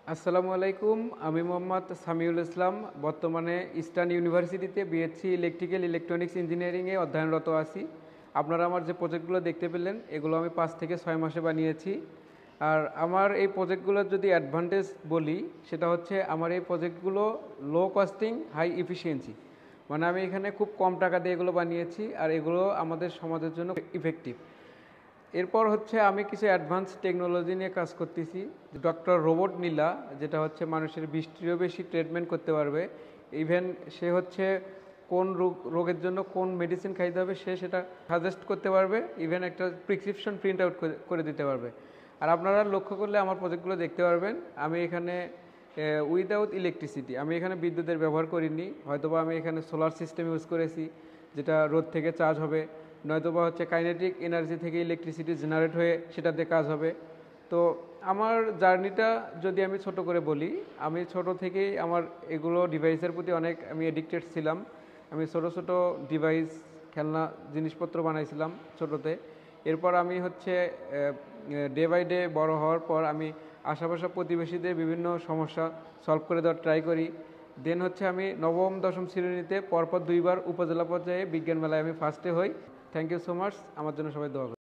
আসসালামু আলাইকুম। আমি মোহাম্মদ সামিউল ইসলাম। বর্তমানে ইস্টার্ন ইউনিভার্সিটিতে বিএসসি ইলেকট্রিক্যাল ইলেকট্রনিক্স ইঞ্জিনিয়ারিংয়ে অধ্যয়নরত আছি। আপনারা আমার যে প্রজেক্টগুলো দেখতে পেলেন এগুলো আমি 5 থেকে 6 মাসে বানিয়েছি। আর আমার এই প্রজেক্টগুলোর যদি অ্যাডভান্টেজ বলি, সেটা হচ্ছে আমার এই প্রজেক্টগুলো লো কস্টিং হাই এফিসিয়েন্সি। মানে আমি এখানে খুব কম টাকা দিয়ে এগুলো বানিয়েছি, আর এগুলো আমাদের সমাজের জন্য ইফেক্টিভ। এরপর হচ্ছে আমি কিছু অ্যাডভান্স টেকনোলজি নিয়ে কাজ করতেছি। ডক্টর রোবট নীলা, যেটা হচ্ছে মানুষের 20টিরও বেশি ট্রিটমেন্ট করতে পারবে। ইভেন সে হচ্ছে কোন রোগের জন্য কোন মেডিসিন খাইতে হবে সে সেটা সাজেস্ট করতে পারবে। ইভেন একটা প্রেসক্রিপশন প্রিন্ট আউট করে দিতে পারবে। আর আপনারা লক্ষ্য করলে আমার প্রজেক্টগুলো দেখতে পারবেন। আমি এখানে উইদাউট ইলেকট্রিসিটি, আমি এখানে বিদ্যুতের ব্যবহার করিনি। হয়তোবা আমি এখানে সোলার সিস্টেম ইউজ করেছি, যেটা রোদ থেকে চার্জ হবে, নয়তোবা হচ্ছে কাইনেটিক এনার্জি থেকে ইলেকট্রিসিটি জেনারেট হয়ে সেটাতে কাজ হবে। তো আমার জার্নিটা যদি আমি ছোট করে বলি, আমি ছোট থেকেই আমার এগুলো ডিভাইসের প্রতি অনেক আমি এডিক্টেড ছিলাম। আমি ছোট ছোট ডিভাইস, খেলনা জিনিসপত্র বানাইছিলাম ছোটোতে। এরপর আমি হচ্ছে ডে বাই ডে বড় হওয়ার পর আমি আশেপাশে প্রতিবেশীদের বিভিন্ন সমস্যা সলভ করে দেওয়ার ট্রাই করি। দেন হচ্ছে আমি নবম দশম শ্রেণীতে পরপর 2বার উপজেলা পর্যায়ে বিজ্ঞান মেলায় আমি ফার্স্টে হই। Thank you so much. আমার জন্য সবাই দোয়া করুন।